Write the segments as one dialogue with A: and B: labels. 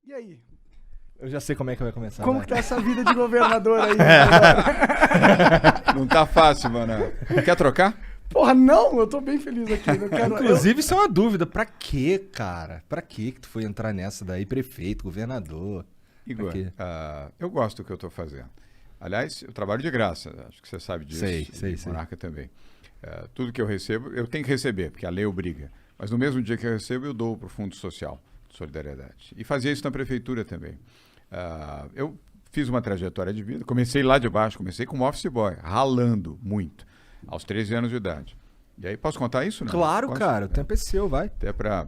A: E aí?
B: Eu já sei como é que vai começar.
A: Como que tá essa vida de governador aí?
C: Não tá fácil, mano. Quer trocar?
A: Porra, não, eu tô bem feliz aqui. Eu quero,
B: Inclusive, isso é uma dúvida. Pra quê, cara? Pra quê que tu foi entrar nessa daí? Prefeito, governador?
C: Igor,
B: quê?
C: eu gosto do que eu tô fazendo. Aliás, eu trabalho de graça. Acho que você sabe disso.
B: Sei.
C: Monarca também. Tudo que eu recebo, eu tenho que receber, porque a lei obriga. Mas no mesmo dia que eu recebo, eu dou para o Fundo Social de Solidariedade. E fazia isso na prefeitura também. Eu fiz uma trajetória de vida, comecei lá de baixo, comecei como office boy, ralando muito, aos 13 anos de idade. E aí, posso contar isso? Não?
B: Claro,
C: Posso?
B: cara, o tempo é seu, vai.
C: Até para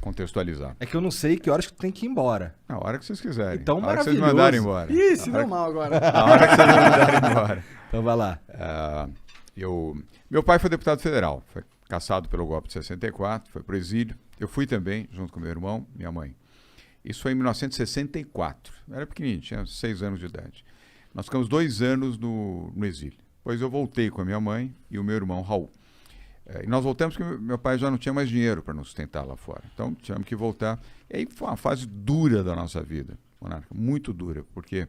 C: contextualizar.
B: É que eu não sei que horas que tu tem que ir embora.
C: Na hora que vocês quiserem.
B: Então,
C: a hora que vocês
B: maravilhoso.
C: mandarem embora.
A: Ih, se deu mal agora.
C: A hora que vocês mandarem embora.
B: Então vai lá.
C: Meu pai foi deputado federal, foi cassado pelo golpe de 64, foi pro exílio. Eu fui também, junto com meu irmão, minha mãe. Isso foi em 1964. Eu era pequenininho, tinha 6 anos de idade. Nós ficamos 2 anos no exílio. Depois eu voltei com a minha mãe e o meu irmão Raul. E nós voltamos porque meu pai já não tinha mais dinheiro para nos sustentar lá fora. Então tivemos que voltar. E aí foi uma fase dura da nossa vida, Monarca, muito dura, porque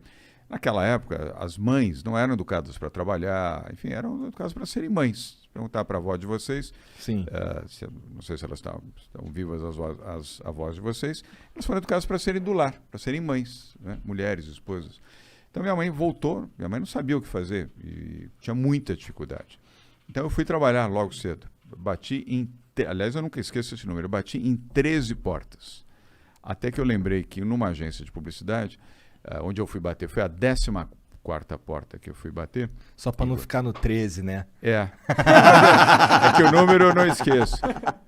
C: naquela época as mães não eram educadas para trabalhar, enfim, eram educadas para serem mães. Perguntar para a avó de vocês,
B: Sim.
C: não sei se elas estão vivas, as avós de vocês, elas foram educadas para serem do lar, para serem mães, né? Mulheres, esposas. Então minha mãe voltou, minha mãe não sabia o que fazer e tinha muita dificuldade. Então eu fui trabalhar logo cedo. Aliás, eu nunca esqueço esse número, eu bati em 13 portas. Até que eu lembrei que numa agência de publicidade, onde eu fui bater, foi a 14ª porta que eu fui bater.
B: Só pra não ficar no 13, né?
C: É que o número eu não esqueço.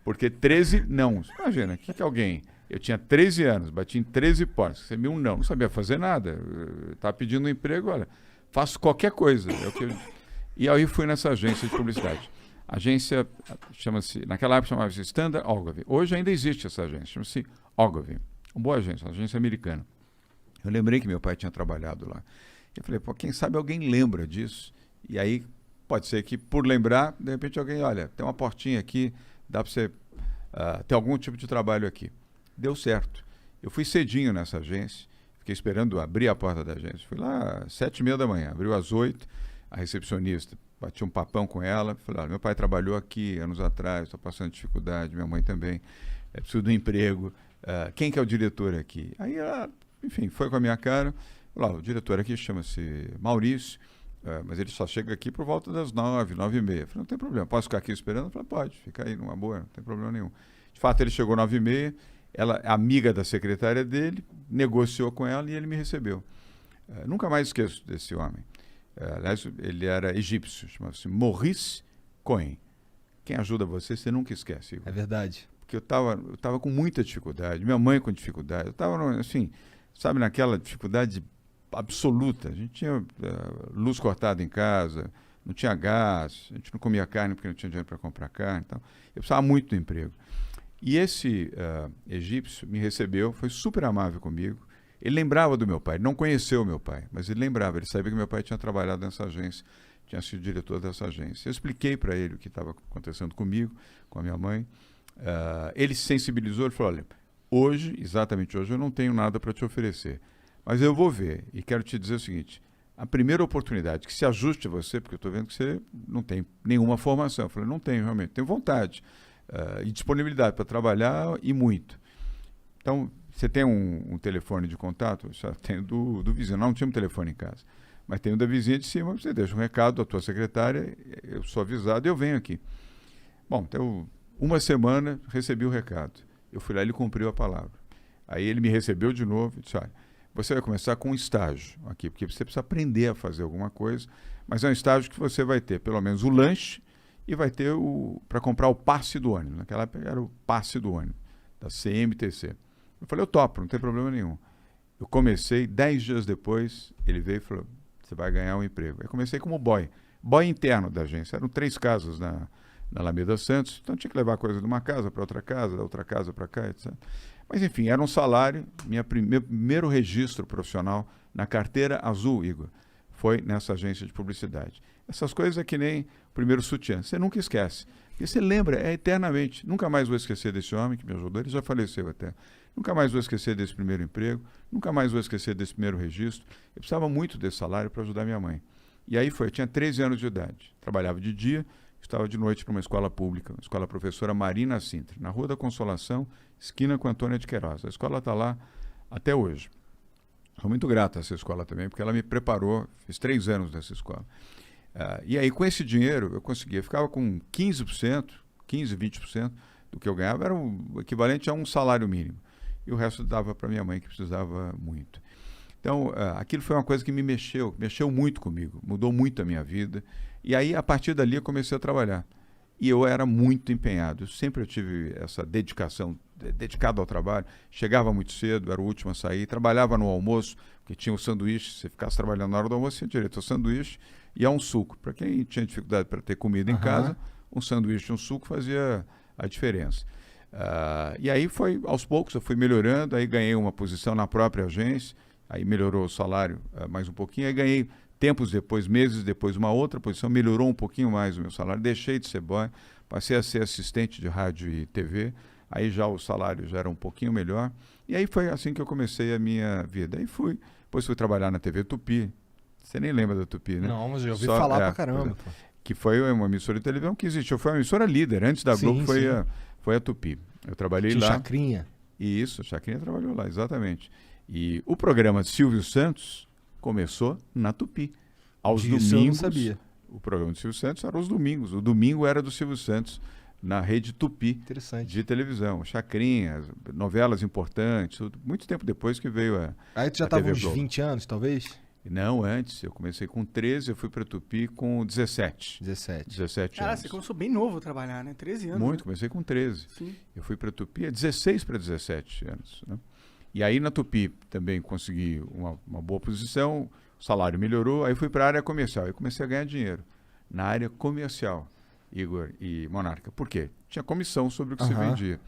C: Porque 13 não. Imagina, o que alguém... Eu tinha 13 anos, bati em 13 portas, recebi um não sabia fazer nada. Estava pedindo um emprego, olha, faço qualquer coisa. E aí fui nessa agência de publicidade. A agência naquela época chamava-se Standard Ogilvy. Hoje ainda existe essa agência, chama-se Ogilvy. Uma boa agência, uma agência americana. Eu lembrei que meu pai tinha trabalhado lá. Eu falei, pô, quem sabe alguém lembra disso? E aí, pode ser que por lembrar, de repente alguém, olha, tem uma portinha aqui, dá para você ter algum tipo de trabalho aqui. Deu certo. Eu fui cedinho nessa agência, fiquei esperando abrir a porta da agência. Fui lá às 7h30 da manhã, abriu às 8h, a recepcionista, bati um papão com ela, falei, olha, meu pai trabalhou aqui anos atrás, estou passando dificuldade, minha mãe também, preciso de um emprego, quem que é o diretor aqui? Aí ela, enfim, foi com a minha cara, falou, o diretor aqui chama-se Maurício, mas ele só chega aqui por volta das 9h, 9h30. Falei, não tem problema, posso ficar aqui esperando? Falei, pode, fica aí numa boa, não tem problema nenhum. De fato, ele chegou 9h30, ela, amiga da secretária dele, negociou com ela e ele me recebeu. Nunca mais esqueço desse homem. Aliás, ele era egípcio, chamava-se Maurice Cohen. Quem ajuda você, você nunca esquece. Igor.
B: É verdade.
C: Porque eu tava com muita dificuldade, minha mãe com dificuldade. Eu estava, assim, sabe, naquela dificuldade absoluta. A gente tinha luz cortada em casa, não tinha gás, a gente não comia carne porque não tinha dinheiro para comprar carne. Então, eu precisava muito do emprego. E esse egípcio me recebeu, foi super amável comigo. Ele lembrava do meu pai, ele não conheceu o meu pai, mas ele lembrava, ele sabia que meu pai tinha trabalhado nessa agência, tinha sido diretor dessa agência. Eu expliquei para ele o que estava acontecendo comigo, com a minha mãe. Ele se sensibilizou, ele falou, olha, exatamente hoje, eu não tenho nada para te oferecer, mas eu vou ver e quero te dizer o seguinte, a primeira oportunidade que se ajuste a você, porque eu estou vendo que você não tem nenhuma formação. Eu falei, não tenho realmente, tenho vontade. E disponibilidade para trabalhar e muito. Então, você tem um telefone de contato? Eu tenho do vizinho. Não tinha um telefone em casa, mas tem o da vizinha de cima. Você deixa um recado à tua secretária, eu sou avisado e eu venho aqui. Bom, então, uma semana recebi o recado. Eu fui lá e ele cumpriu a palavra. Aí ele me recebeu de novo e disse, olha, você vai começar com um estágio aqui, porque você precisa aprender a fazer alguma coisa, mas é um estágio que você vai ter pelo menos o lanche e vai ter para comprar o passe do ônibus. Naquela época era o passe do ônibus, da CMTC. Eu falei, eu topo, não tem problema nenhum. Eu comecei, 10 dias depois, ele veio e falou, você vai ganhar um emprego. Eu comecei como boy interno da agência. Eram 3 casas na Alameda Santos, então tinha que levar coisa de uma casa para outra casa, da outra casa para cá, etc. Mas enfim, era um salário, meu primeiro registro profissional na carteira azul, Igor, foi nessa agência de publicidade. Essas coisas é que nem o primeiro sutiã, você nunca esquece. E você lembra, eternamente. Nunca mais vou esquecer desse homem que me ajudou, ele já faleceu até. Nunca mais vou esquecer desse primeiro emprego, nunca mais vou esquecer desse primeiro registro. Eu precisava muito desse salário para ajudar minha mãe. E aí eu tinha 13 anos de idade. Trabalhava de dia, estava de noite para uma escola pública, uma escola professora Marina Sintra, na Rua da Consolação, esquina com Antônia de Queiroz. A escola está lá até hoje. Sou muito grato a essa escola também, porque ela me preparou, fiz 3 anos nessa escola. E aí, com esse dinheiro, eu conseguia. Eu ficava com 15%, 20% do que eu ganhava, era o equivalente a um salário mínimo. E o resto dava para minha mãe, que precisava muito. Então, aquilo foi uma coisa que me mexeu muito comigo, mudou muito a minha vida. E aí, a partir dali, eu comecei a trabalhar. E eu era muito empenhado. Sempre eu tive essa dedicação, dedicado ao trabalho. Chegava muito cedo, era o último a sair. Trabalhava no almoço, porque tinha o sanduíche. Se ficasse trabalhando na hora do almoço, tinha direito ao sanduíche e a um suco. Para quem tinha dificuldade para ter comida em casa, um sanduíche e um suco fazia a diferença. E aí foi, aos poucos, eu fui melhorando. Aí ganhei uma posição na própria agência. Aí melhorou o salário mais um pouquinho. Aí ganhei, tempos depois, meses depois, uma outra posição. Melhorou um pouquinho mais o meu salário. Deixei de ser boy, passei a ser assistente de rádio e TV. Aí já o salário já era um pouquinho melhor. E aí foi assim que eu comecei a minha vida. Aí depois fui trabalhar na TV Tupi. Você nem lembra da Tupi, né?
B: Não, mas eu ouvi falar pra caramba. Pô.
C: Que foi uma emissora de televisão que existiu. Foi uma emissora líder. Antes da Globo foi a Tupi. Eu trabalhei lá.
B: Chacrinha.
C: Isso, a Chacrinha trabalhou lá, exatamente. E o programa de Silvio Santos começou na Tupi. Aos domingos. Eu não sabia. O programa de Silvio Santos era aos domingos. O domingo era do Silvio Santos na rede Tupi de televisão. Chacrinha, novelas importantes. Muito tempo depois que veio a
B: Aí tu já estava uns 20 anos, talvez?
C: Não, antes. Eu comecei com 13, eu fui para Tupi com 17. 17 anos.
A: Cara, você começou bem novo a trabalhar, né? 13 anos.
C: Muito,
A: né?
C: comecei com 13.
A: Sim.
C: Eu fui para Tupi 16 para 17 anos, né? E aí na Tupi também consegui uma boa posição, o salário melhorou, aí fui para a área comercial, aí comecei a ganhar dinheiro na área comercial, Igor e Monarca. Por quê? Tinha comissão sobre o que se vendia.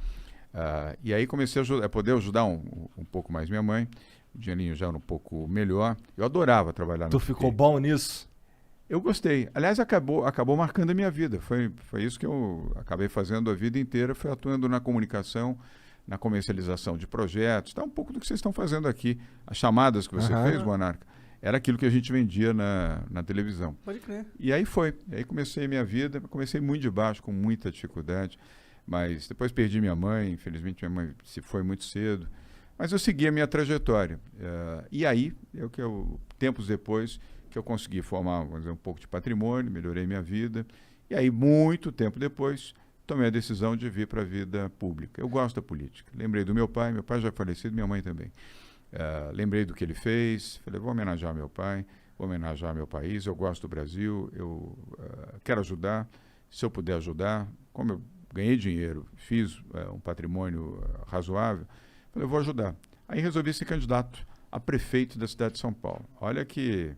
C: E aí comecei a poder ajudar um pouco mais minha mãe, o dinheirinho já era um pouco melhor. Eu adorava trabalhar na
B: Tu
C: Tupi.
B: ficou bom nisso?
C: Eu gostei. Aliás, acabou marcando a minha vida. Foi isso que eu acabei fazendo a vida inteira, foi atuando na comunicação, na comercialização de projetos, tá um pouco do que vocês estão fazendo aqui. As chamadas que você fez, Monarca, era aquilo que a gente vendia na televisão.
A: Pode crer.
C: E aí foi. E aí comecei a minha vida, comecei muito de baixo, com muita dificuldade, mas depois perdi minha mãe, infelizmente minha mãe se foi muito cedo, mas eu segui a minha trajetória. E aí, tempos depois, que eu consegui formar, vamos dizer, um pouco de patrimônio, melhorei minha vida, e aí, muito tempo depois, tomei a decisão de vir para a vida pública. Eu gosto da política. Lembrei do meu pai já é falecido, minha mãe também. Lembrei do que ele fez, falei, vou homenagear meu pai, vou homenagear meu país, eu gosto do Brasil, eu quero ajudar, se eu puder ajudar, como eu ganhei dinheiro, fiz um patrimônio razoável, falei, eu vou ajudar. Aí resolvi ser candidato a prefeito da cidade de São Paulo. Olha que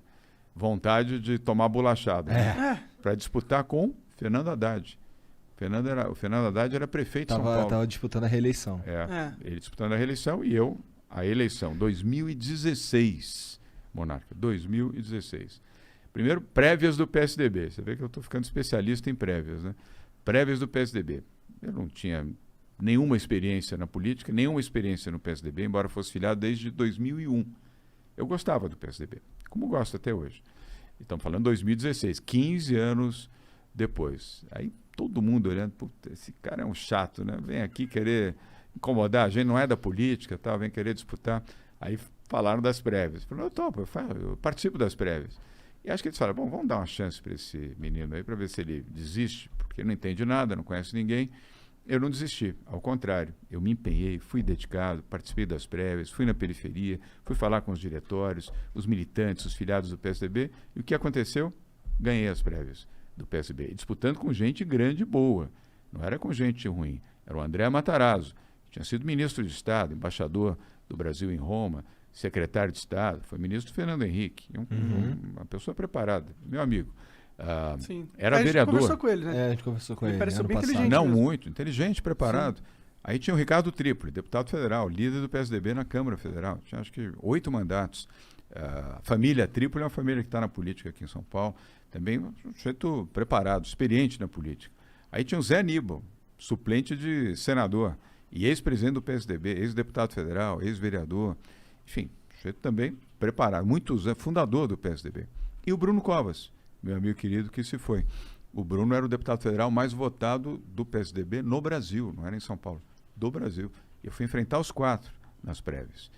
C: vontade de tomar bolachada, né? Para disputar com Fernando Haddad. O Fernando Haddad era prefeito de São Paulo.
B: Estava disputando a reeleição.
C: Ele disputando a reeleição e eu a eleição. 2016, Monarca, 2016. Primeiro, prévias do PSDB. Você vê que eu estou ficando especialista em prévias, né? Prévias do PSDB. Eu não tinha nenhuma experiência na política, nenhuma experiência no PSDB, embora fosse filiado desde 2001. Eu gostava do PSDB, como gosto até hoje. Estamos falando de 2016, 15 anos depois. Aí todo mundo olhando, puta, esse cara é um chato, né? Vem aqui querer incomodar, a gente não é da política, tá? Vem querer disputar. Aí falaram das prévias. Falei, eu topo, eu participo das prévias. E acho que eles falaram, bom, vamos dar uma chance para esse menino aí, para ver se ele desiste, porque ele não entende nada, não conhece ninguém. Eu não desisti, ao contrário, eu me empenhei, fui dedicado, participei das prévias, fui na periferia, fui falar com os diretórios, os militantes, os filiados do PSDB, e o que aconteceu? Ganhei as prévias do PSDB, disputando com gente grande e boa, não era com gente ruim, era o André Matarazzo, que tinha sido ministro de Estado, embaixador do Brasil em Roma, secretário de Estado, foi ministro Fernando Henrique, uma pessoa preparada, meu amigo. Era vereador. A gente conversou
A: com ele, né?
B: A gente conversou com ele.
A: Pareceu bem inteligente.
C: Não,
A: mesmo.
C: muito inteligente, preparado. Sim. Aí tinha o Ricardo Trípoli, deputado federal, líder do PSDB na Câmara Federal. Tinha acho que 8 mandatos. A família Trípoli é uma família que está na política aqui em São Paulo. Também um sujeito preparado, experiente na política. Aí tinha o Zé Aníbal, suplente de senador, e ex-presidente do PSDB, ex-deputado federal, ex-vereador, enfim, sujeito também preparado, fundador do PSDB. E o Bruno Covas, meu amigo querido, que se foi. O Bruno era o deputado federal mais votado do PSDB no Brasil, não era em São Paulo, do Brasil. Eu fui enfrentar os 4 nas prévias.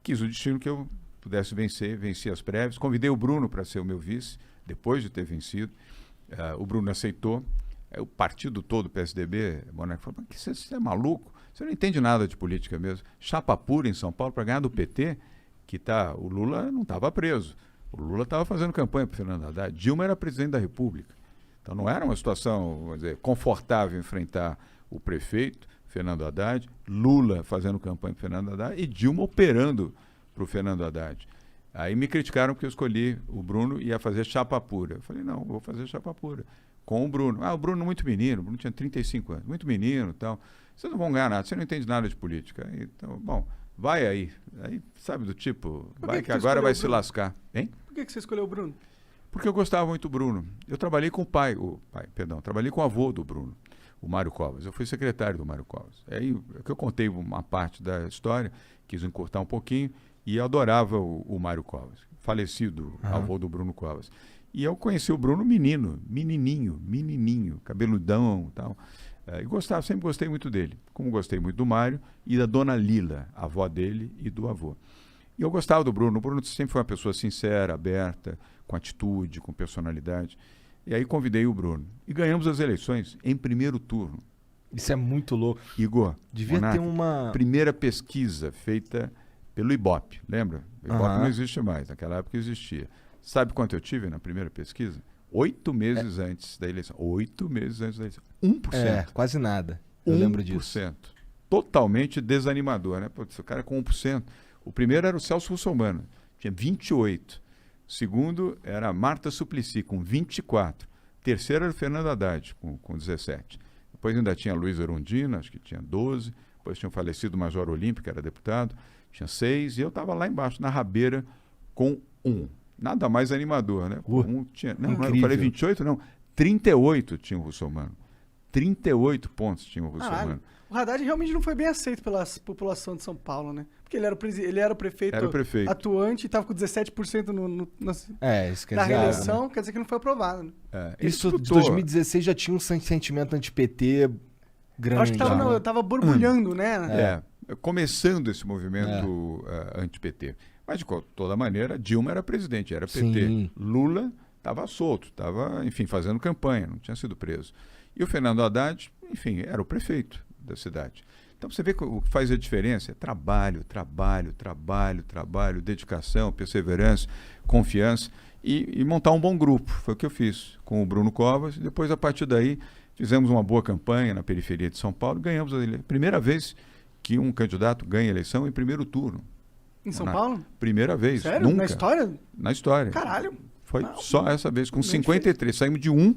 C: Quis o destino que eu pudesse vencer, venci as prévias. Convidei o Bruno para ser o meu vice, depois de ter vencido. O Bruno aceitou. O partido todo, o PSDB, Monarca, falou, mas você é maluco? Você não entende nada de política mesmo. Chapa pura em São Paulo para ganhar do PT, o Lula não estava preso. O Lula estava fazendo campanha para o Fernando Haddad. Dilma era presidente da República. Então não era uma situação, vamos dizer, confortável enfrentar o prefeito, Fernando Haddad, Lula fazendo campanha para o Fernando Haddad e Dilma operando para o Fernando Haddad. Aí me criticaram porque eu escolhi o Bruno e ia fazer chapa pura. Eu falei, não, vou fazer chapa pura com o Bruno. O Bruno muito menino, o Bruno tinha 35 anos, muito menino e tal. Vocês não vão ganhar nada, você não entende nada de política. Então, bom, vai aí. Aí, sabe, do tipo, vai que agora vai se lascar. Hein?
A: Por que você escolheu o Bruno?
C: Porque eu gostava muito do Bruno. Eu trabalhei com trabalhei com o avô do Bruno, o Mário Covas. Eu fui secretário do Mário Covas. Aí que eu contei uma parte da história, quis encurtar um pouquinho, e eu adorava o Mário Covas, falecido avô do Bruno Covas. E eu conheci o Bruno menininho, cabeludão e tal. E sempre gostei muito dele, como gostei muito do Mário e da dona Lila, a avó dele e do avô. E eu gostava do Bruno. O Bruno sempre foi uma pessoa sincera, aberta, com atitude, com personalidade. E aí convidei o Bruno. E ganhamos as eleições em primeiro turno.
B: Isso é muito louco.
C: Igor,
B: devia ter uma...
C: primeira pesquisa feita pelo Ibope, lembra? O Ibope não existe mais, naquela época existia. Sabe quanto eu tive na primeira pesquisa? 8 meses antes da eleição. 8 meses antes da eleição. 1%.
B: Quase nada. Eu lembro disso.
C: 1%. Totalmente desanimador, né? Putz, o cara com 1%. O primeiro era o Celso Russomano, tinha 28%. O segundo era a Marta Suplicy, com 24%. O terceiro era o Fernando Haddad, com 17%. Depois ainda tinha Luiz Erundina, acho que tinha 12%. Depois tinha o falecido Major Olímpio, que era deputado, tinha 6%. E eu estava lá embaixo, na rabeira, com 1%. Nada mais animador, né? Eu falei 28, não. 38 tinha o Russomano. 38 pontos tinha o Russomano.
A: O Haddad realmente não foi bem aceito pela população de São Paulo, né? Porque ele era o prefeito, atuante e estava com 17% na reeleição, né? Quer dizer que não foi aprovado. Né?
B: Isso de 2016 já tinha um sentimento anti-PT grande.
A: Acho que tava borbulhando, né?
C: Começando esse movimento anti-PT. Mas, de toda maneira, Dilma era presidente, era PT.
B: Sim.
C: Lula estava solto, estava, enfim, fazendo campanha, não tinha sido preso. E o Fernando Haddad, enfim, era o prefeito da cidade. Então, você vê que o que faz a diferença é trabalho, dedicação, perseverança, confiança e montar um bom grupo. Foi o que eu fiz com o Bruno Covas. E depois, a partir daí, fizemos uma boa campanha na periferia de São Paulo e ganhamos a eleição. Primeira vez que um candidato ganha eleição em primeiro turno.
A: Em São Paulo?
C: Primeira vez.
A: Sério?
C: Nunca.
A: Na história?
C: Na história.
A: Caralho.
C: Foi só essa vez, com 53. Saímos de 1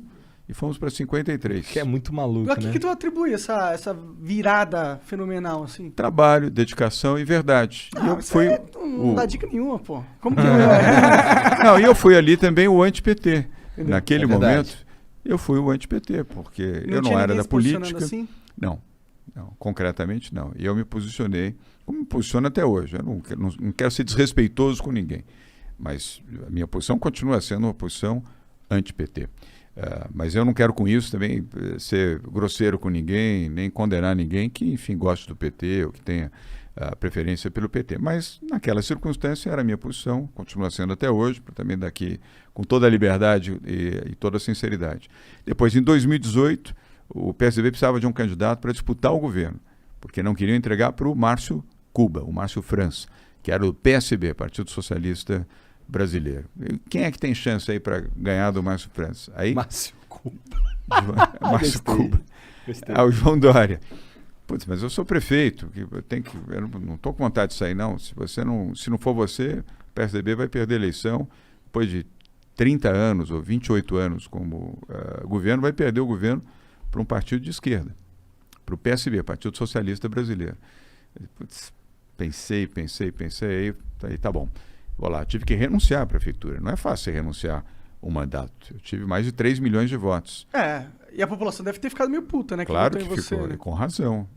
C: e fomos para 53.
B: Que é muito maluco,
A: A que tu atribui essa virada fenomenal, assim?
C: Trabalho, dedicação e verdade.
A: Não dá dica nenhuma, pô. Como que
C: Não, e eu fui ali também o anti-PT. Naquele momento, eu fui o anti-PT, porque eu não era da política.
A: Assim?
C: Não, concretamente não. E eu me posicionei, como me posiciono até hoje. Eu não quero ser desrespeitoso com ninguém. Mas a minha posição continua sendo uma posição anti-PT. Mas eu não quero com isso também ser grosseiro com ninguém, nem condenar ninguém que, enfim, goste do PT ou que tenha preferência pelo PT. Mas naquela circunstância era a minha posição, continua sendo até hoje, também daqui com toda a liberdade e toda a sinceridade. Depois, em 2018, o PSDB precisava de um candidato para disputar o governo, porque não queriam entregar para o Márcio Cuba, o Márcio França, que era do PSB, Partido Socialista Brasileiro. Quem é que tem chance aí para ganhar do Márcio França? Aí,
B: Márcio Cuba.
C: Márcio Cuba. O João Dória. Putz, mas eu sou prefeito, eu não estou com vontade de sair, não. Se não for você, o PSDB vai perder a eleição. Depois de 30 anos ou 28 anos como governo, vai perder o governo para um partido de esquerda, para o PSB, Partido Socialista Brasileiro. Putz, pensei, aí tá bom. Vou lá, tive que renunciar à prefeitura. Não é fácil renunciar o mandato. Eu tive mais de 3 milhões de votos.
A: E a população deve ter ficado meio puta, né?
C: Claro que ficou, né? Com razão.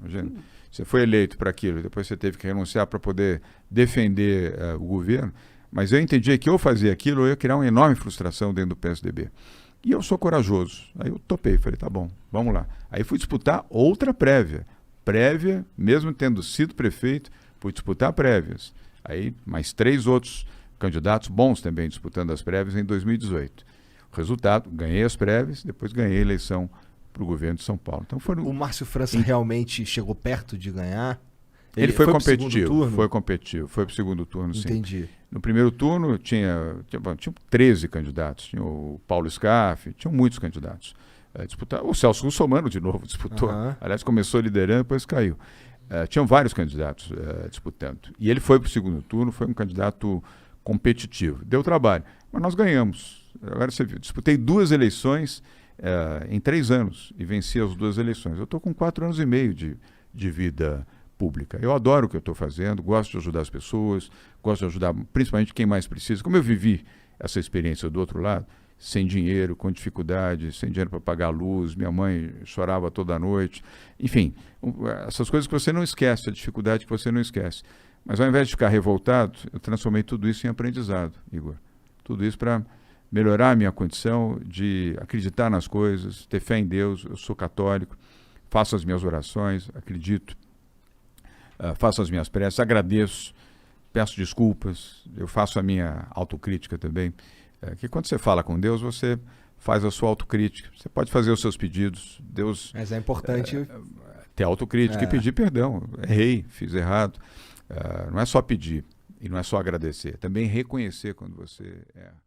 C: Você foi eleito para aquilo, depois você teve que renunciar para poder defender o governo, mas eu entendi que eu fazia aquilo, eu ia criar uma enorme frustração dentro do PSDB. E eu sou corajoso. Aí eu topei, falei, tá bom, vamos lá. Aí fui disputar outra prévia. Prévia, mesmo tendo sido prefeito, fui disputar prévias. Aí mais 3 outros candidatos bons também disputando as prévias em 2018. O resultado, ganhei as prévias, depois ganhei a eleição para o governo de São Paulo. Então
B: O Márcio França realmente chegou perto de ganhar?
C: Ele foi competitivo, foi para o segundo turno, sim.
B: Entendi.
C: No primeiro turno tinha 13 candidatos, tinha o Paulo Scaff, tinham muitos candidatos. O Celso Russomano de novo disputou, aliás começou liderando, depois caiu. Tinham vários candidatos disputando. E ele foi para o segundo turno, foi um candidato competitivo. Deu trabalho, mas nós ganhamos. Agora você viu, disputei 2 eleições em 3 anos e venci as 2 eleições. Eu estou com 4 anos e meio de vida pública. Eu adoro o que eu estou fazendo, gosto de ajudar as pessoas, gosto de ajudar principalmente quem mais precisa. Como eu vivi essa experiência do outro lado, sem dinheiro, com dificuldade, sem dinheiro para pagar a luz, minha mãe chorava toda noite. Enfim, essas coisas que você não esquece, a dificuldade que você não esquece. Mas ao invés de ficar revoltado, eu transformei tudo isso em aprendizado, Igor. Tudo isso para melhorar a minha condição de acreditar nas coisas, ter fé em Deus. Eu sou católico, faço as minhas orações, acredito, faço as minhas preces, agradeço, peço desculpas, eu faço a minha autocrítica também. Que quando você fala com Deus, você faz a sua autocrítica. Você pode fazer os seus pedidos. Deus.
B: Mas é importante
C: ter autocrítica e pedir perdão. Errei, fiz errado. Não é só pedir e não é só agradecer, também reconhecer quando você erra.